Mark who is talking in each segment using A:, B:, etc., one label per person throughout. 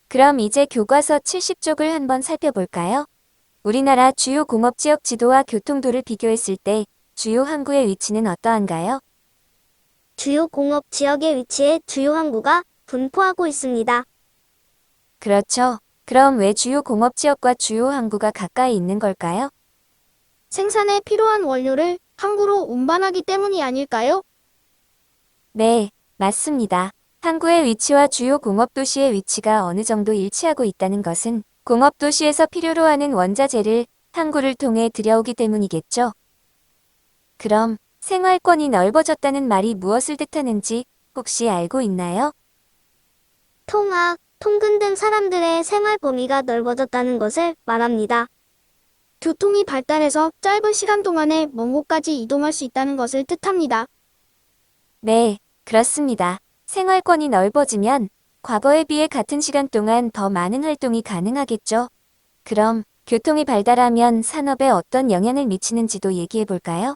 A: 그럼 이제 교과서 70쪽을 한번 살펴볼까요? 우리나라 주요 공업지역 지도와 교통도를 비교했을 때 주요 항구의 위치는 어떠한가요?
B: 주요 공업 지역의 위치에 주요 항구가 분포하고 있습니다.
A: 그렇죠. 그럼 왜 주요 공업지역과 주요 항구가 가까이 있는 걸까요?
B: 생산에 필요한 원료를 항구로 운반하기 때문이 아닐까요?
A: 네, 맞습니다. 항구의 위치와 주요 공업도시의 위치가 어느 정도 일치하고 있다는 것은 공업도시에서 필요로 하는 원자재를 항구를 통해 들여오기 때문이겠죠. 그럼 생활권이 넓어졌다는 말이 무엇을 뜻하는지 혹시 알고 있나요?
B: 통학, 통근 등 사람들의 생활 범위가 넓어졌다는 것을 말합니다. 교통이 발달해서 짧은 시간 동안에 먼 곳까지 이동할 수 있다는 것을 뜻합니다.
A: 네, 그렇습니다. 생활권이 넓어지면 과거에 비해 같은 시간 동안 더 많은 활동이 가능하겠죠. 그럼 교통이 발달하면 산업에 어떤 영향을 미치는지도 얘기해 볼까요?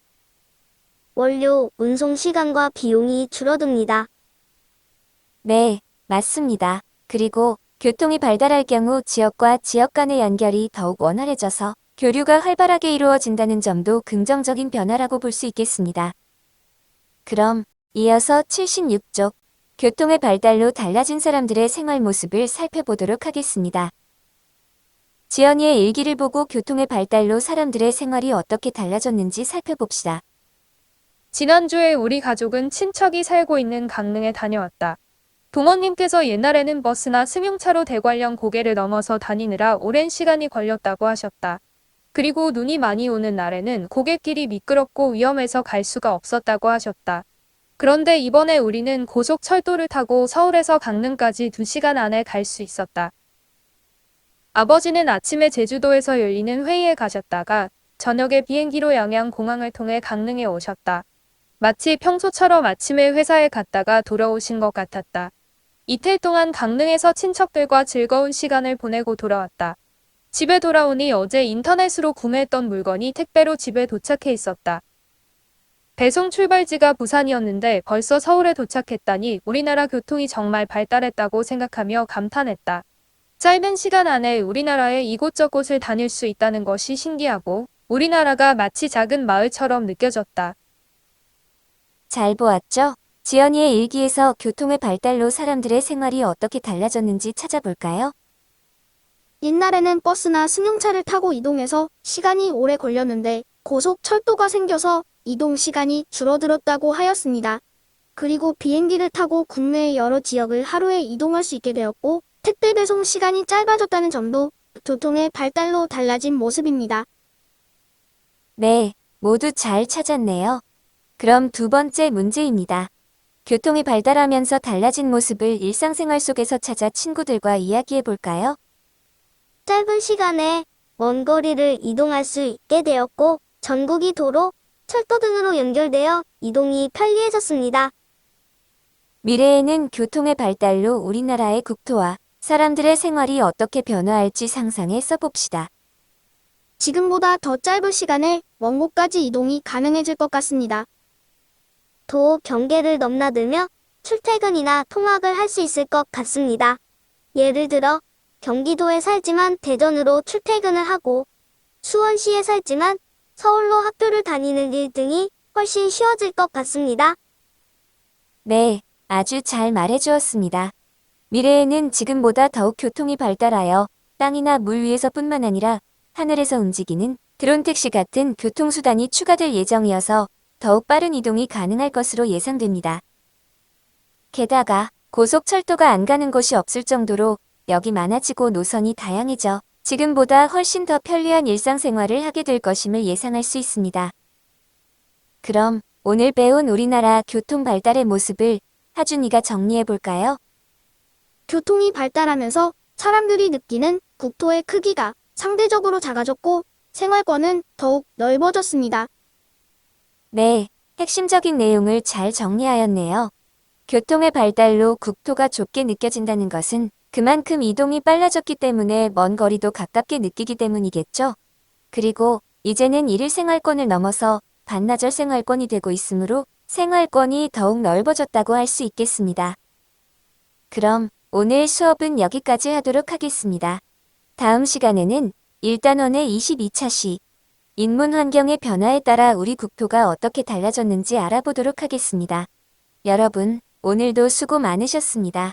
B: 원료, 운송 시간과 비용이 줄어듭니다.
A: 네, 맞습니다. 그리고 교통이 발달할 경우 지역과 지역 간의 연결이 더욱 원활해져서 교류가 활발하게 이루어진다는 점도 긍정적인 변화라고 볼 수 있겠습니다. 그럼 이어서 76쪽 교통의 발달로 달라진 사람들의 생활 모습을 살펴보도록 하겠습니다. 지연이의 일기를 보고 교통의 발달로 사람들의 생활이 어떻게 달라졌는지 살펴봅시다.
C: 지난주에 우리 가족은 친척이 살고 있는 강릉에 다녀왔다. 부모님께서 옛날에는 버스나 승용차로 대관령 고개를 넘어서 다니느라 오랜 시간이 걸렸다고 하셨다. 그리고 눈이 많이 오는 날에는 고갯길이 미끄럽고 위험해서 갈 수가 없었다고 하셨다. 그런데 이번에 우리는 고속철도를 타고 서울에서 강릉까지 2시간 안에 갈 수 있었다. 아버지는 아침에 제주도에서 열리는 회의에 가셨다가 저녁에 비행기로 양양공항을 통해 강릉에 오셨다. 마치 평소처럼 아침에 회사에 갔다가 돌아오신 것 같았다. 이틀 동안 강릉에서 친척들과 즐거운 시간을 보내고 돌아왔다. 집에 돌아오니 어제 인터넷으로 구매했던 물건이 택배로 집에 도착해 있었다. 배송 출발지가 부산이었는데 벌써 서울에 도착했다니 우리나라 교통이 정말 발달했다고 생각하며 감탄했다. 짧은 시간 안에 우리나라의 이곳저곳을 다닐 수 있다는 것이 신기하고 우리나라가 마치 작은 마을처럼 느껴졌다.
A: 잘 보았죠? 지연이의 일기에서 교통의 발달로 사람들의 생활이 어떻게 달라졌는지 찾아볼까요?
B: 옛날에는 버스나 승용차를 타고 이동해서 시간이 오래 걸렸는데 고속철도가 생겨서 이동 시간이 줄어들었다고 하였습니다. 그리고 비행기를 타고 국내의 여러 지역을 하루에 이동할 수 있게 되었고 택배 배송 시간이 짧아졌다는 점도 교통의 발달로 달라진 모습입니다.
A: 네, 모두 잘 찾았네요. 그럼 두 번째 문제입니다. 교통이 발달하면서 달라진 모습을 일상생활 속에서 찾아 친구들과 이야기해 볼까요?
B: 짧은 시간에 먼 거리를 이동할 수 있게 되었고 전국이 도로, 철도 등으로 연결되어 이동이 편리해졌습니다.
A: 미래에는 교통의 발달로 우리나라의 국토와 사람들의 생활이 어떻게 변화할지 상상해 써봅시다.
B: 지금보다 더 짧은 시간에 먼 곳까지 이동이 가능해질 것 같습니다. 도 경계를 넘나들며 출퇴근이나 통학을 할 수 있을 것 같습니다. 예를 들어 경기도에 살지만 대전으로 출퇴근을 하고 수원시에 살지만 서울로 학교를 다니는 일 등이 훨씬 쉬워질 것 같습니다.
A: 네, 아주 잘 말해주었습니다. 미래에는 지금보다 더욱 교통이 발달하여 땅이나 물 위에서뿐만 아니라 하늘에서 움직이는 드론 택시 같은 교통수단이 추가될 예정이어서 더욱 빠른 이동이 가능할 것으로 예상됩니다. 게다가 고속철도가 안 가는 곳이 없을 정도로 역이 많아지고 노선이 다양해져 지금보다 훨씬 더 편리한 일상생활을 하게 될 것임을 예상할 수 있습니다. 그럼 오늘 배운 우리나라 교통 발달의 모습을 하준이가 정리해 볼까요?
B: 교통이 발달하면서 사람들이 느끼는 국토의 크기가 상대적으로 작아졌고 생활권은 더욱 넓어졌습니다.
A: 네, 핵심적인 내용을 잘 정리하였네요. 교통의 발달로 국토가 좁게 느껴진다는 것은 그만큼 이동이 빨라졌기 때문에 먼 거리도 가깝게 느끼기 때문이겠죠. 그리고 이제는 일일 생활권을 넘어서 반나절 생활권이 되고 있으므로 생활권이 더욱 넓어졌다고 할 수 있겠습니다. 그럼 오늘 수업은 여기까지 하도록 하겠습니다. 다음 시간에는 1단원의 22차 시, 인문 환경의 변화에 따라 우리 국토가 어떻게 달라졌는지 알아보도록 하겠습니다. 여러분, 오늘도 수고 많으셨습니다.